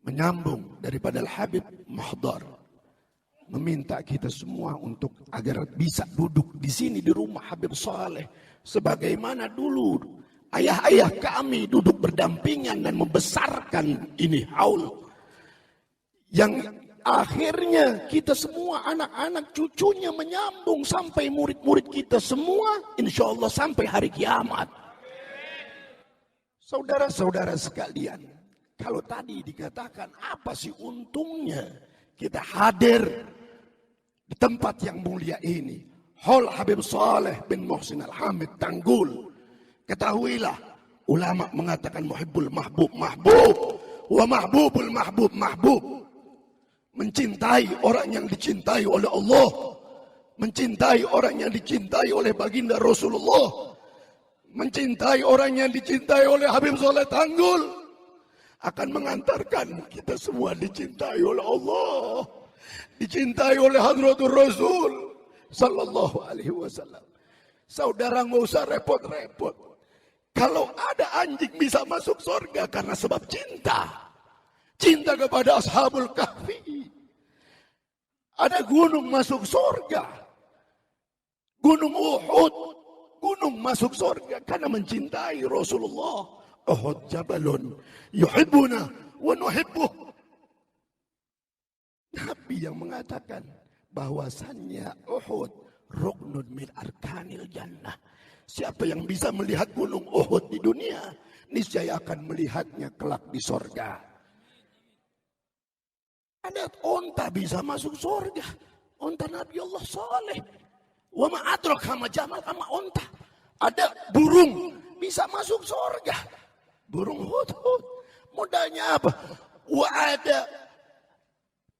menyambung daripada Al-Habib Mahdar, meminta kita semua untuk agar bisa duduk di sini di rumah Habib Saleh sebagaimana dulu ayah-ayah kami duduk berdampingan dan membesarkan ini haul yang akhirnya kita semua anak-anak cucunya menyambung sampai murid-murid kita semua insya Allah sampai hari kiamat. Saudara-saudara sekalian, kalau tadi dikatakan apa sih untungnya kita hadir di tempat yang mulia ini, Haul Habib Saleh bin Muhsin Al-Hamid Tanggul, ketahuilah ulama mengatakan muhibbul mahbub mahbub wa mahbubul mahbub mahbub. Mencintai orang yang dicintai oleh Allah, mencintai orang yang dicintai oleh baginda Rasulullah, mencintai orang yang dicintai oleh Habib Saleh Tanggul akan mengantarkan kita semua dicintai oleh Allah, dicintai oleh Hadratul Rasul sallallahu alaihi wasallam. Saudara nggak usah repot-repot. Kalau ada anjing bisa masuk surga karena sebab cinta. Cinta kepada Ashabul Kahfi. Ada gunung masuk surga. Gunung Uhud. Gunung masuk surga karena mencintai Rasulullah. Uhud jabalun yuhibbuna wa nuhibbuh. Nabi yang mengatakan bahwasannya Uhud ruknun min arkanil jannah. Siapa yang bisa melihat gunung Uhud di dunia, niscaya akan melihatnya kelak di surga. Ada onta bisa masuk surga. Onta Nabi Allah Saleh. Wa ma adraka ma jamal sama onta. Ada burung bisa masuk surga. Burung hudhud. Modalnya apa? Wa ada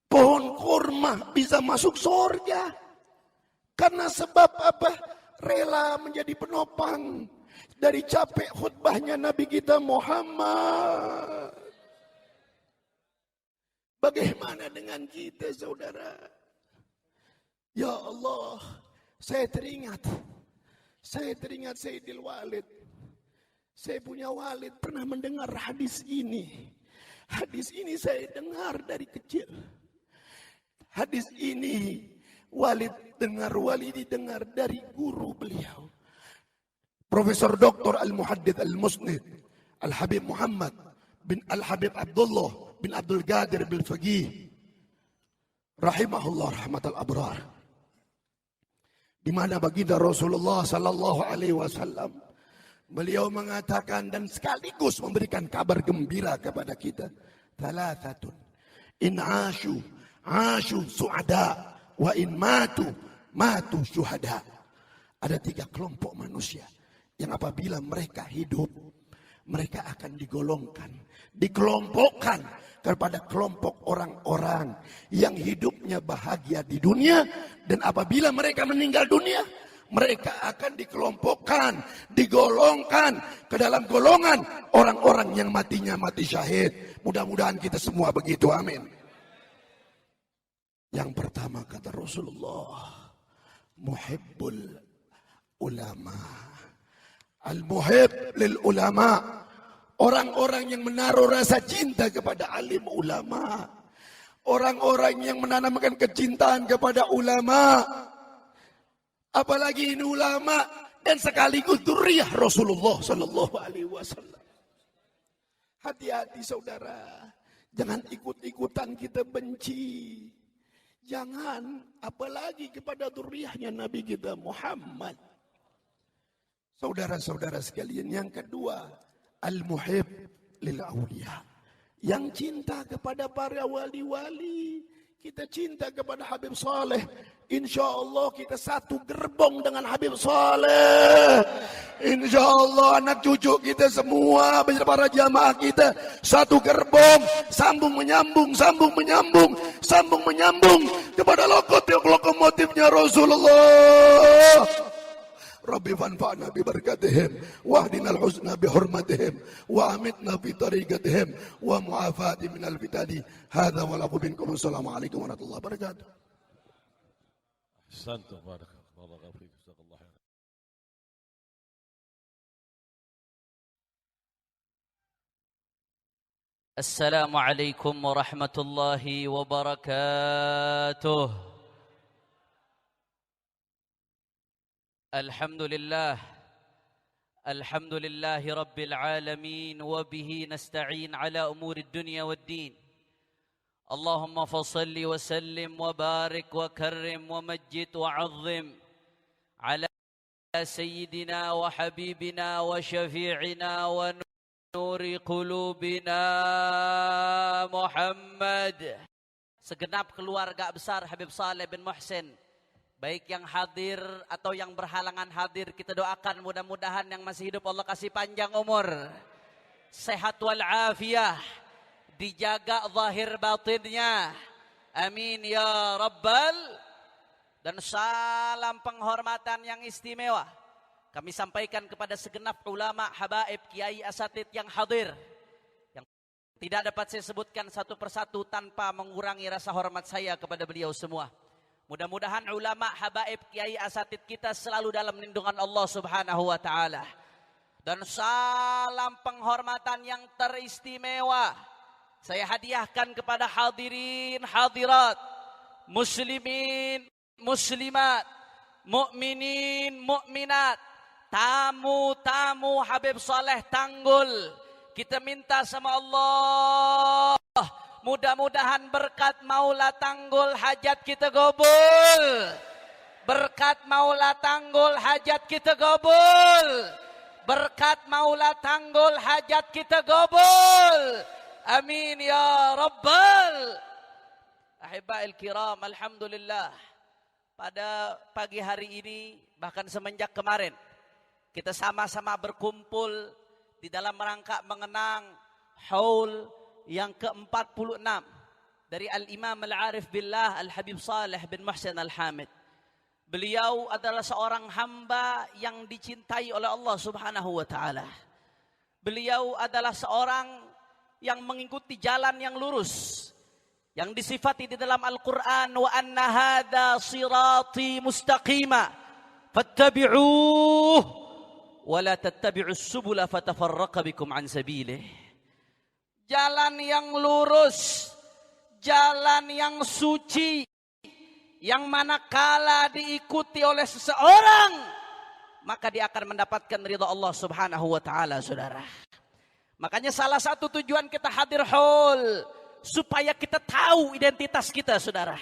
pohon kurma bisa masuk surga. Karena sebab apa? Rela menjadi penopang dari capek khutbahnya Nabi kita Muhammad. Bagaimana dengan kita, saudara? Ya Allah, saya teringat Sayyidil Walid. Saya punya walid pernah mendengar hadis ini. Hadis ini saya dengar dari kecil. Hadis ini Walidi dengar dari guru beliau. Profesor Dr. Al-Muhaddits Al-Musnid Al-Habib Muhammad bin Al-Habib Abdullah bin Abdul Qadir bin Faqih rahimahullah rahmatal abrar, di mana baginda Rasulullah sallallahu alaihi wasallam beliau mengatakan dan sekaligus memberikan kabar gembira kepada kita, thalathatun in ashu su'ada wa in matu syuhada. Ada 3 kelompok manusia yang apabila mereka hidup, mereka akan dikelompokkan kepada kelompok orang-orang yang hidupnya bahagia di dunia, dan apabila mereka meninggal dunia, mereka akan dikelompokkan, digolongkan ke dalam golongan orang-orang yang matinya mati syahid. Mudah-mudahan kita semua begitu, amin. Yang pertama kata Rasulullah, muhibbul ulama. Al-muhib lil ulama. Orang-orang yang menaruh rasa cinta kepada alim ulama. Orang-orang yang menanamkan kecintaan kepada ulama. Apalagi ini ulama dan sekaligus dzurriyyah Rasulullah sallallahu alaihi wasallam. Hati-hati saudara. Jangan ikut-ikutan kita benci. Jangan, apalagi kepada dzurriyyahnya Nabi kita Muhammad. Saudara-saudara sekalian, yang kedua, al-muhib lil awliya. Yang cinta kepada para wali-wali. Kita cinta kepada Habib Saleh. Insya Allah kita satu gerbong dengan Habib Saleh. Insya Allah anak cucu kita semua, para jamaah kita satu gerbong. Sambung menyambung kepada lokomotifnya Rasulullah. Rabbi fanfa'na bi barakatihim wahdina al-husna bi hurmatihim wa amitna fi tariqatihim wa mu'afati min al-fitani. Hadza wa lakum minkum. Assalamualaikum warahmatullahi wabarakatuh. Ahsantum, barakallahu fiikum. السلام عليكم ورحمة الله وبركاته. الحمد لله رب العالمين وبه نستعين على أمور الدنيا والدين. اللهم فصل وسلم وبارك وكرم ومجد وعظم على سيدنا وحبيبنا وشفيعنا ونور قلوبنا Muhammad. Segenap keluarga besar Habib Saleh bin Muhsin, baik yang hadir atau yang berhalangan hadir, kita doakan mudah-mudahan yang masih hidup Allah kasih panjang umur, sehat wal-afiyah, dijaga zahir batinnya. Amin ya rabbal. Dan salam penghormatan yang istimewa kami sampaikan kepada segenap ulama, habaib, kiai, asatid yang hadir, yang tidak dapat saya sebutkan satu persatu tanpa mengurangi rasa hormat saya kepada beliau semua. Mudah-mudahan ulama, habaib, kiai, asatid kita selalu dalam lindungan Allah Subhanahu wa taala. Dan salam penghormatan yang teristimewa saya hadiahkan kepada hadirin, hadirat, muslimin, muslimat, mukminin, mukminat, tamu-tamu Habib Saleh Tanggul. Kita minta sama Allah, mudah-mudahan berkat Maula Tanggul hajat kita gobul. Berkat Maula Tanggul hajat kita gobul. Berkat Maula Tanggul hajat kita gobul. Amin ya rabbal. Ahibba'il kiram, alhamdulillah. Pada pagi hari ini, bahkan semenjak kemarin, kita sama-sama berkumpul di dalam rangka mengenang haul yang ke-46 dari Al-Imam Al-Arif Billah Al-Habib Saleh bin Muhsin Al-Hamid. Beliau adalah seorang hamba yang dicintai oleh Allah Subhanahu wa taala. Beliau adalah seorang yang mengikuti jalan yang lurus, yang disifati di dalam Al-Quran, wa anna hadha sirati mustaqima fattabi'uh wa la tattabi'us subula fatafarraqa bikum an sabilih. Jalan yang lurus, jalan yang suci, yang manakala diikuti oleh seseorang, maka dia akan mendapatkan ridha Allah Subhanahu wa taala, saudara. Makanya salah satu tujuan kita hadir haul, supaya kita tahu identitas kita, saudara.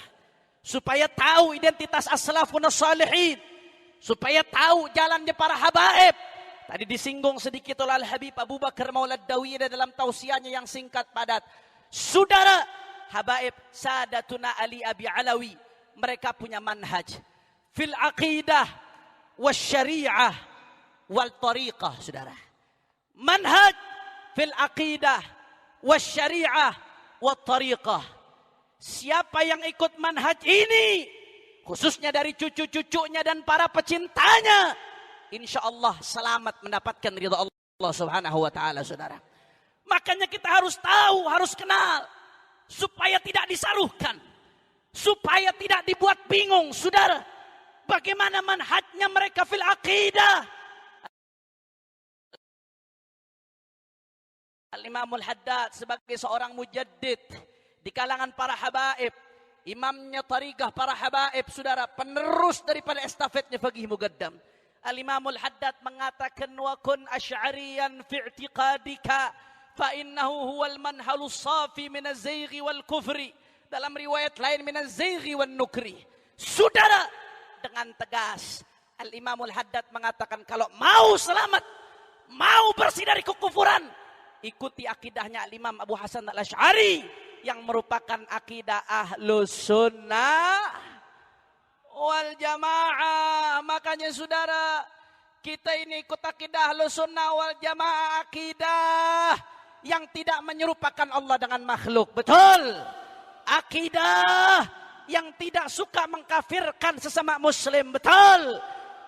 Supaya tahu identitas as-salafun as-salihin. Supaya tahu jalannya para habaib. Tadi disinggung sedikit oleh Al-Habib Abu Bakar Maulad Dawiyah dalam tausiahnya yang singkat padat. Saudara, habaib Sadatuna Ali Abi Alawi, mereka punya manhaj fil aqidah wasyari'ah wal tariqah, saudara. Manhaj fil aqidah wasyari'ah wa tariqah. Siapa yang ikut manhaj ini, khususnya dari cucu-cucunya dan para pecintanya, insyaallah selamat mendapatkan ridha Allah Subhanahu wa taala, saudara. Makanya kita harus tahu, harus kenal, supaya tidak disaruhkan, supaya tidak dibuat bingung, saudara. Bagaimana manhajnya mereka fil aqidah. Al-Imamul Haddad sebagai seorang mujaddid di kalangan para habaib, imamnya tariqah para habaib, saudara, penerus daripada estafetnya Faqih Muqaddam. Al-Imamul Haddad mengatakan, wa kun asy'ariyan fi i'tiqadika fa innahu huwal manhalus safi min az-zayghi wal kufri. Dalam riwayat lain min az-zayghi wan nukri. Saudara, dengan tegas Al-Imamul Haddad mengatakan, kalau mau selamat, mau bersih dari kekufuran, ikuti akidahnya Al-Imam Abu Hasan Al-Asy'ari yang merupakan akidah Ahlus Sunnah wal Jamaah. Makanya saudara, kita ini ikut akidah Ahlus Sunnah wal Jamaah, akidah yang tidak menyerupakan Allah dengan makhluk. Betul. Akidah yang tidak suka mengkafirkan sesama muslim. Betul.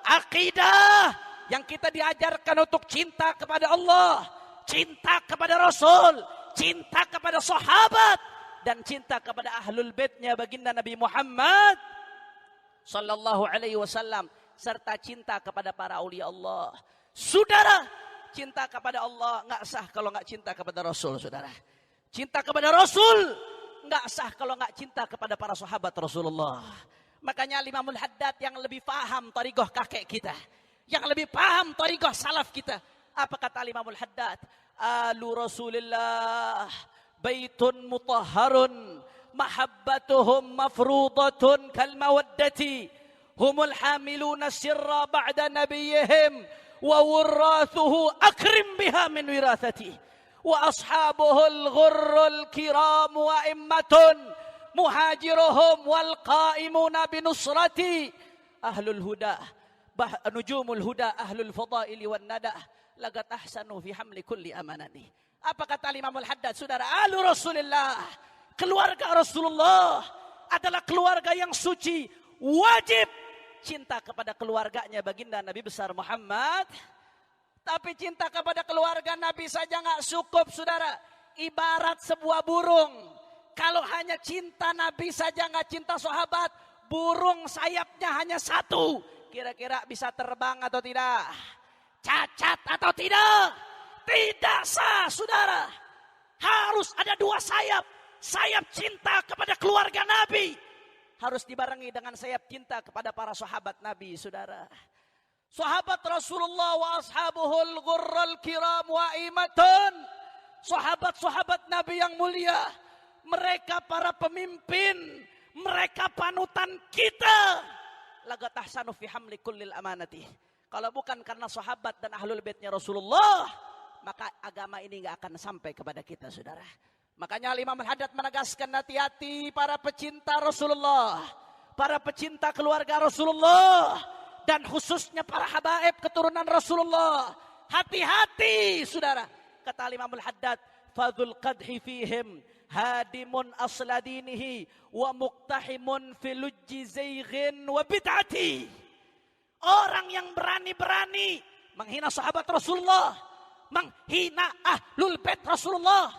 Akidah yang kita diajarkan untuk cinta kepada Allah, cinta kepada Rasul, cinta kepada sahabat, dan cinta kepada ahlul baitnya baginda Nabi Muhammad sallallahu alaihi wasallam, serta cinta kepada para aulia Allah. Saudara, cinta kepada Allah nggak sah kalau nggak cinta kepada Rasul, saudara. Cinta kepada Rasul nggak sah kalau nggak cinta kepada para sahabat Rasulullah. Makanya Imamul Haddad yang lebih paham thariqah kakek kita, yang lebih paham thariqah salaf kita. Apa kata Imamul Haddad? Alu Rasulillah baitun mutahharun mahabbatuhum mafruḍatun kal mawaddati humul hamiluna sirra ba'da nabiyihim wa wurrathuhu akrim biha min wirathati wa ashabuhul ghurrul kiram wa immatun muhajiruhum wal qaimuna binusrati ahlul huda nujumul huda ahlul fadaili wan nada lagat ahsanu fi hamli kulli amanani. Apa kata Imamul Haddad? Saudara, alu Rasulillah, keluarga Rasulullah adalah keluarga yang suci. Wajib cinta kepada keluarganya baginda Nabi besar Muhammad. Tapi cinta kepada keluarga Nabi saja nggak cukup, saudara. Ibarat sebuah burung. Kalau hanya cinta Nabi saja nggak cinta sahabat, burung sayapnya hanya satu. Kira-kira bisa terbang atau tidak? Cacat atau tidak? Tidak sah, saudara. Harus ada dua sayap. Sayap cinta kepada keluarga Nabi harus dibarengi dengan sayap cinta kepada para sahabat Nabi, saudara. Sahabat Rasulullah wa ashabuhul ghurral kiram wa imatun. Sahabat-sahabat Nabi yang mulia, mereka para pemimpin, mereka panutan kita. Lagat ahsanu fi hamli kullil amanati. Kalau bukan karena sahabat dan ahlul baitnya Rasulullah, maka agama ini nggak akan sampai kepada kita, saudara. Makanya Imam Al-Haddad menegaskan, hati-hati para pecinta Rasulullah, para pecinta keluarga Rasulullah, dan khususnya para habaib keturunan Rasulullah. Hati-hati, saudara. Kata Imam Al-Haddad, fadhul qadhi fihim hadimun asladinihi wa muqtahimun filujji zayghin wa bid'ati. Orang yang berani-berani menghina sahabat Rasulullah, menghina ahlul bait Rasulullah,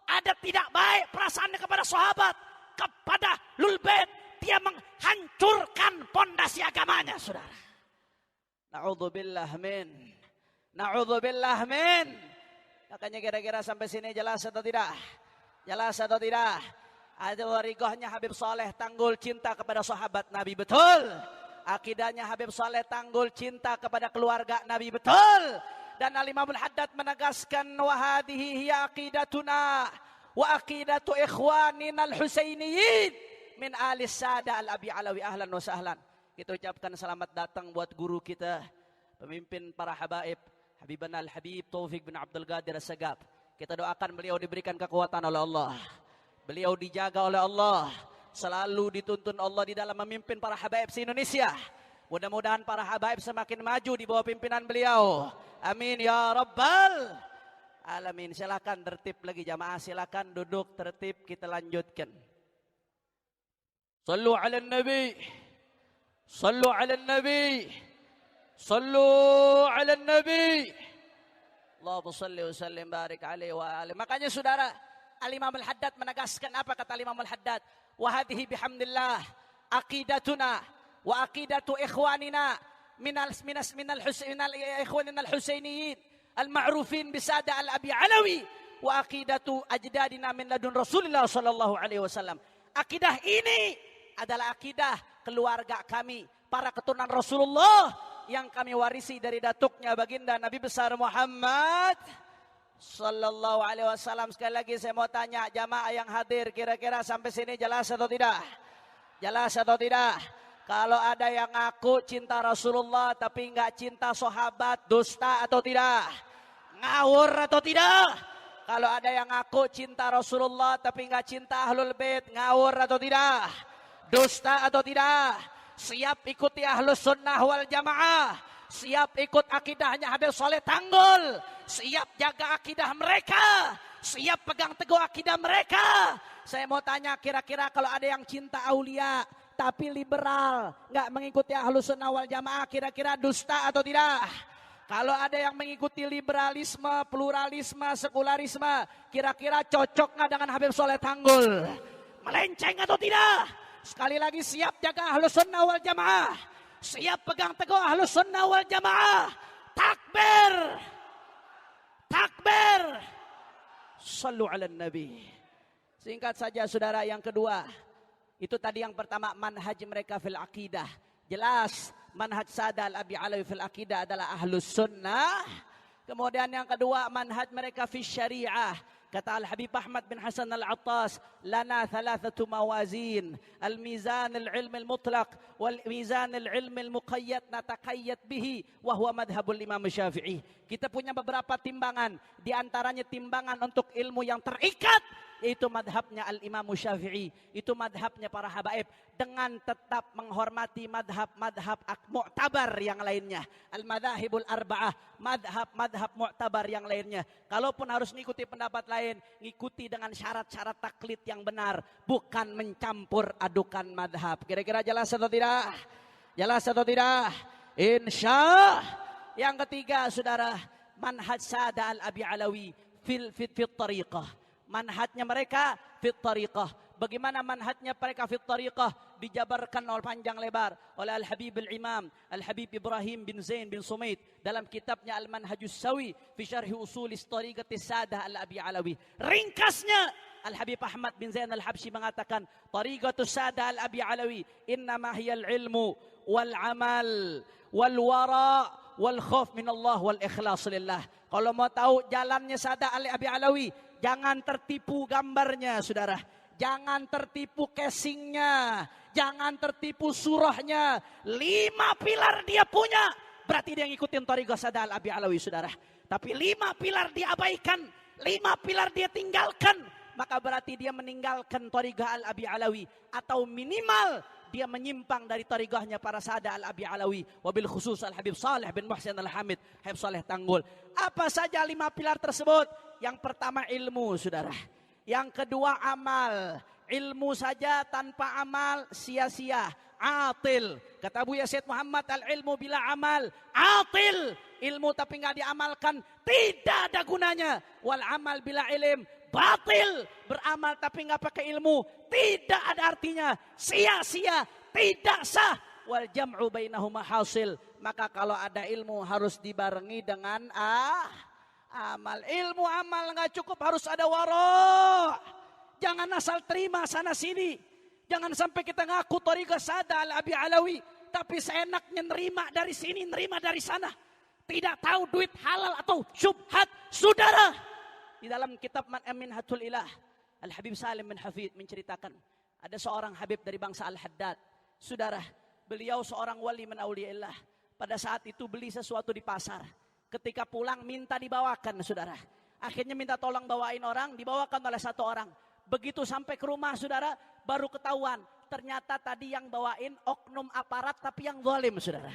ada tidak baik perasaannya kepada sahabat, kepada ahlul bait, dia menghancurkan pondasi agamanya, saudara. Na'udzubillah min. Na'udzubillah min. Makanya kira-kira sampai sini jelas atau tidak? Jelas atau tidak? Ada warigahnya Habib Saleh Tanggul cinta kepada sahabat Nabi, betul. Akidahnya Habib Saleh Tanggul cinta kepada keluarga Nabi, betul. Dan Al-Imamul Haddad menegaskan, wa hadhihi hiya aqidatuna wa aqidatu ikhwanina al-Husainiyin min alis sada al-Abi Alawi ahlan wa sahlan. Kita ucapkan selamat datang buat guru kita, pemimpin para habaib, Habibana Al-Habib Taufik bin Abdul Qadir As-Sagaf. Kita doakan beliau diberikan kekuatan oleh Allah, beliau dijaga oleh Allah, selalu dituntun Allah di dalam memimpin para habaib se-Indonesia. Mudah-mudahan para habaib semakin maju di bawah pimpinan beliau. Amin ya rabbal alamin. Silakan tertib lagi jamaah, silakan duduk tertib, kita lanjutkan. Sallu ala nabi. Sallu ala nabi. Sallu ala nabi. Allahumma salli wa sallim barik alaihi wa alihi. Makanya saudara, Al-Imam Al-Haddad menegaskan, apa kata Al-Imam Al-Haddad? Wa hadhihi bihamdillah aqidatuna wa aqidatu ikhwanina minal ikhwanina al-Husainiyin al-ma'rufin bisada al-Abi Alawi wa aqidatu ajdadina min ladun Rasulullah sallallahu alaihi wasallam. Akidah ini adalah akidah keluarga kami, para keturunan Rasulullah yang kami warisi dari datuknya baginda Nabi besar Muhammad sallallahu alaihi wasallam. Sekali lagi saya mau tanya jamaah yang hadir, kira-kira sampai sini jelas atau tidak? Jelas atau tidak? Kalau ada yang ngaku cinta Rasulullah tapi nggak cinta sahabat, dusta atau tidak? Ngawur atau tidak? Kalau ada yang ngaku cinta Rasulullah tapi nggak cinta ahlul bait, ngawur atau tidak? Dusta atau tidak? Siap ikuti ahlus sunnah wal jamaah, siap ikut akidahnya Habib Saleh Tanggul, siap jaga akidah mereka, siap pegang teguh akidah mereka. Saya mau tanya, kira-kira kalau ada yang cinta aulia tapi liberal, nggak mengikuti ahlus sunnah wal jamaah, kira-kira dusta atau tidak? Kalau ada yang mengikuti liberalisme, pluralisme, sekularisme, kira-kira cocok nggak dengan Habib Saleh Tanggul? Melenceng atau tidak? Sekali lagi, siap jaga ahlus sunnah wal jamaah, siap pegang teguh ahlus sunnah wal jamaah. Takbir, takbir, Sallu ala nabi. Singkat saja saudara, yang kedua, itu tadi yang pertama manhaj mereka fil aqidah. Jelas manhaj Sada al-Abi Alawi fil aqidah adalah ahlus sunnah. Kemudian yang kedua manhaj mereka fil syariah. Kata Al-Habib Ahmad bin Hasan Al-Attas, lana thalathatu mawazin, al-mizan al-ilm al-mutlaq, wal-mizan al-ilm al-muqayyad nataqayyad bihi, wa huwa madhabul Imam Syafi'i. Kita punya beberapa timbangan, di antaranya timbangan untuk ilmu yang terikat, yaitu madhabnya Al-Imam Syafi'i. Itu madhabnya para habaib, dengan tetap menghormati madhab-madhab mu'tabar yang lainnya. Al-madhahibul arba'ah, madhab-madhab mu'tabar yang lainnya. Kalaupun harus mengikuti pendapat lain, ngikuti dengan syarat-syarat taklid yang benar, bukan mencampur adukan madhab. Kira-kira jelas atau tidak? Jelas atau tidak? Insya. Yang ketiga saudara, manhaj Sada al-Abi Alawi fil tariqah. Manhajnya mereka fit tariqah. Bagaimana manhajnya mereka fit tariqah? Dijabarkan oleh panjang lebar oleh Al-Habib Al-Imam Al-Habib Ibrahim bin Zain bin Sumait dalam kitabnya Al-Manhajus Sawi fi syarhi usulis tariqatis Sadah Al-Abi Alawi. Ringkasnya Al-Habib Ahmad bin Zain Al-Habsyi mengatakan, tariqatus Sadah Al-Abi Alawi innama hiyal ilmu wal amal wal wara wal khauf min Allah wal ikhlas lillah. Kalau mau tahu jalannya Sadah Al-Abi Alawi, jangan tertipu gambarnya saudara. Jangan tertipu casingnya. Jangan tertipu surahnya. 5 pilar dia punya. Berarti dia ngikutin Thariqah Sada al-Abi Alawi saudara. Tapi 5 pilar dia abaikan. 5 pilar dia tinggalkan. Maka berarti dia meninggalkan Thariqah al-Abi Alawi. Atau minimal dia menyimpang dari Thariqahnya para Sada al-Abi Alawi. Wabil khusus Al-Habib Saleh bin Muhsin Al-Hamid. Habib Saleh Tanggul. Apa saja 5 pilar tersebut? Yang pertama ilmu saudara. Yang kedua amal. Ilmu saja tanpa amal sia-sia. Atil. Kata Buya Said Muhammad, al-ilmu bila amal. Atil. Ilmu tapi nggak diamalkan, tidak ada gunanya. Wal amal bila ilm. Batil. Beramal tapi nggak pakai ilmu, tidak ada artinya. Sia-sia. Tidak sah. Wal jam'u bainahuma hasil. Maka kalau ada ilmu harus dibarengi dengan amal. Ilmu amal nggak cukup, harus ada wara'. Jangan asal terima sana sini. Jangan sampai kita ngaku Thariqah Sada al-Abi Alawi, tapi seenaknya nerima dari sini, nerima dari sana. Tidak tahu duit halal atau syubhat. Saudara, di dalam kitab Minhatul Ilah, Al-Habib Salim bin Hafid menceritakan, ada seorang habib dari bangsa Al-Haddad. Saudara, beliau seorang wali min auliyaillah. Pada saat itu beli sesuatu di pasar. Ketika pulang minta dibawakan saudara. Akhirnya minta tolong bawain orang, dibawakan oleh satu orang. Begitu sampai ke rumah saudara, baru ketahuan. Ternyata tadi yang bawain oknum aparat tapi yang zalim saudara.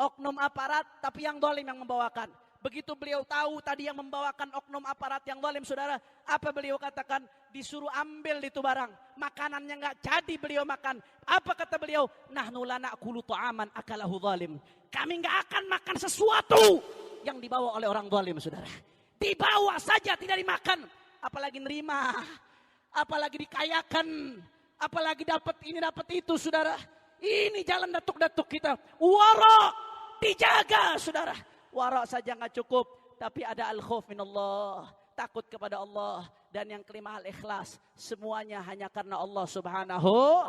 Oknum aparat tapi yang zalim yang membawakan. Begitu beliau tahu tadi yang membawakan oknum aparat yang zalim saudara. Apa beliau katakan? Disuruh ambil itu barang. Makanannya nggak jadi beliau makan. Apa kata beliau? Nahnu la na'kulu ta'aman akalahu zalim. Kami nggak akan makan sesuatu yang dibawa oleh orang zalim saudara. Dibawa saja tidak dimakan. Apalagi nerima. Apalagi dikayakan. Apalagi dapat ini dapat itu saudara. Ini jalan datuk-datuk kita. Wara' dijaga saudara. Wara' saja nggak cukup. Tapi ada al-khauf minallah. Takut kepada Allah. Dan yang kelima al-ikhlas. Semuanya hanya karena Allah subhanahu.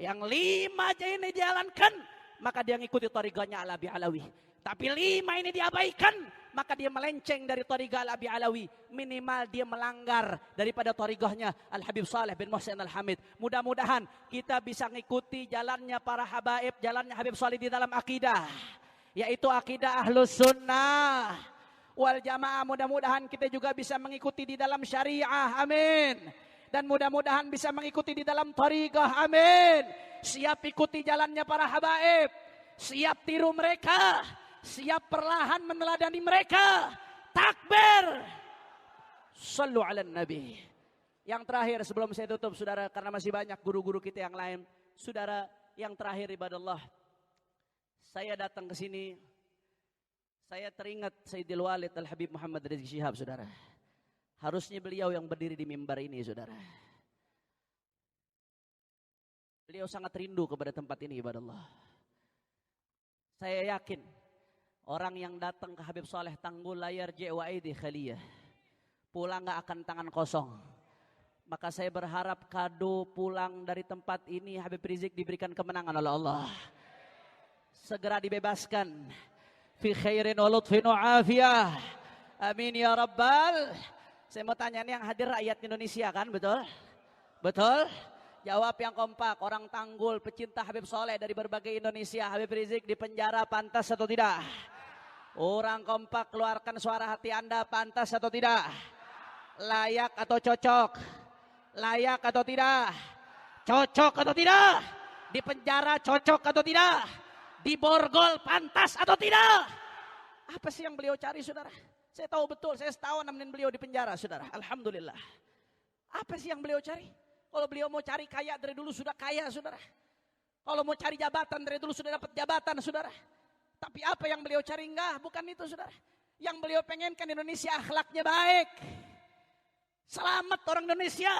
Yang 5 aja ini dijalankan. Maka dia ngikuti Thariqahnya Al-Abi Alawi. Tapi 5 ini diabaikan. Maka dia melenceng dari Thariqah Al-Abi Alawi. Minimal dia melanggar daripada Thariqahnya Al-Habib Saleh bin Muhsin Al-Hamid. Mudah-mudahan kita bisa ngikuti jalannya para habaib. Jalannya Habib Saleh di dalam akidah. Yaitu akidah Ahlus Sunnah wal Jamaah. Mudah-mudahan kita juga bisa mengikuti di dalam syariah. Amin. Dan mudah-mudahan bisa mengikuti di dalam Thariqah. Amin. Siap ikuti jalannya para habaib. Siap tiru mereka. Siap perlahan meneladani mereka. Takbir. Sallu ala nabi. Yang terakhir sebelum saya tutup saudara, karena masih banyak guru-guru kita yang lain. Saudara, yang terakhir ibadallah. Saya datang ke sini, saya teringat Sayyidil Walid Al-Habib Muhammad Rizki Syihab saudara. Harusnya beliau yang berdiri di mimbar ini saudara. Beliau sangat rindu kepada tempat ini ibadallah. Saya yakin orang yang datang ke Habib Saleh Tanggul layar ji'wa aidi khaliyah. pulang nggak akan tangan kosong. Maka saya berharap kado pulang dari tempat ini Habib Rizik diberikan kemenangan oleh Allah. Segera dibebaskan. Fi khairin wa lutfin wa afiyah. Amin ya rabbal. Saya mau tanya nih yang hadir rakyat Indonesia kan, betul? Betul? Jawab yang kompak, orang Tanggul, pecinta Habib Soleh dari berbagai Indonesia. Habib Rizik di penjara pantas atau tidak? Orang kompak keluarkan suara hati Anda, pantas atau tidak? Layak atau cocok? Layak atau tidak? Cocok atau tidak? Di penjara cocok atau tidak? Di borgol pantas atau tidak? Apa sih yang beliau cari, saudara? Saya tahu betul, saya setahun nemenin beliau di penjara, saudara. Alhamdulillah. Apa sih yang beliau cari? Kalau beliau mau cari kaya dari dulu sudah kaya, saudara. Kalau mau cari jabatan dari dulu sudah dapat jabatan, saudara. Tapi apa yang beliau cari? Enggak, bukan itu, saudara. Yang beliau pengenkan Indonesia akhlaknya baik. Selamat orang Indonesia.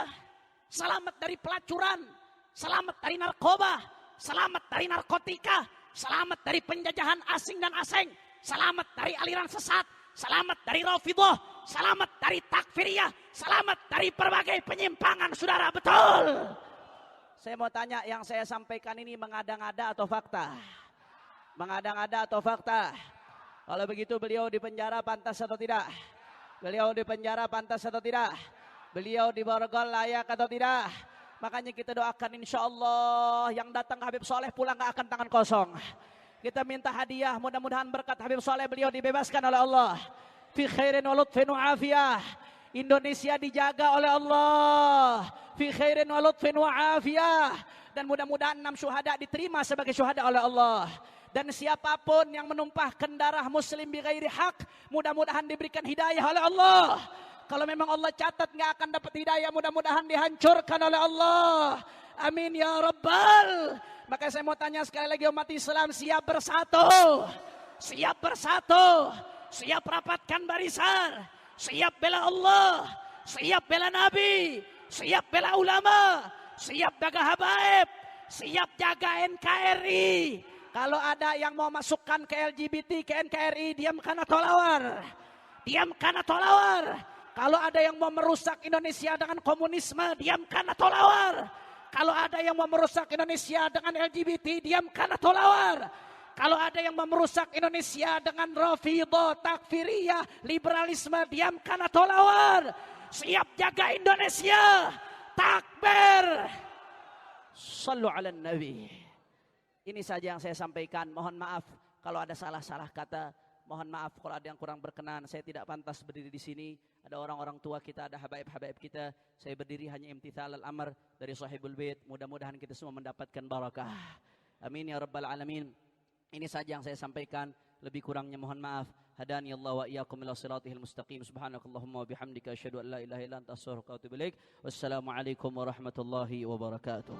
Selamat dari pelacuran. Selamat dari narkoba. Selamat dari narkotika. Selamat dari penjajahan asing dan asing. Selamat dari aliran sesat. Selamat dari Rafidhah. Selamat dari takfiriyah. Selamat dari berbagai penyimpangan, saudara, betul. Saya mau tanya, yang saya sampaikan ini mengada-ngada atau fakta? Mengada-ngada atau fakta? Kalau begitu beliau di penjara pantas atau tidak? Beliau di penjara pantas atau tidak? Beliau di borgol layak atau tidak? Makanya kita doakan insya Allah yang datang Habib Soleh pulang gak akan tangan kosong. Kita minta hadiah, mudah-mudahan berkat Habib Soleh beliau dibebaskan oleh Allah. Fi khairin wa lutfin wa afiyah. Indonesia dijaga oleh Allah. Fi khairin wa lutfin wa afiyah. Dan mudah-mudahan 6 syuhada diterima sebagai syuhada oleh Allah. Dan siapapun yang menumpahkan darah muslim bi ghairi haq, mudah-mudahan diberikan hidayah oleh Allah. Kalau memang Allah catat nggak akan dapat hidayah, mudah-mudahan dihancurkan oleh Allah. Amin ya rabbal. Maka saya mau tanya sekali lagi, umat Islam siap bersatu? Siap bersatu? Siap rapatkan barisan? Siap bela Allah? Siap bela Nabi? Siap bela ulama? Siap jaga habaib? Siap jaga NKRI? Kalau ada yang mau masukkan ke LGBT, ke NKRI, diamkan atau lawar? Diamkan atau lawar? Kalau ada yang mau merusak Indonesia dengan komunisme, diamkan atau lawar? Kalau ada yang mau merusak Indonesia dengan LGBT, diamkan atau lawar? Kalau ada yang mau merusak Indonesia dengan Rafidhah, takfiriyah, liberalisme, diamkan atau lawar? Siap jaga Indonesia. Takbir. Sallu ala Nabi. Ini saja yang saya sampaikan. Mohon maaf kalau ada salah-salah kata. Mohon maaf kalau ada yang kurang berkenan. Saya tidak pantas berdiri di sini. Ada orang-orang tua kita, ada habaib-habaib kita. Saya berdiri hanya imtithal al-amr dari sahibul bait. Mudah-mudahan kita semua mendapatkan barakah. Amin ya rabbal alamin. Ini saja yang saya sampaikan. Lebih kurangnya mohon maaf. Hadani Allah wa iyyakum ila siratihil mustaqim. Subhanakallahumma wa bihamdika asyhadu an la ilaha illa anta astaghfiruka wa atubu ilaik. Wassalamualaikum warahmatullahi wabarakatuh.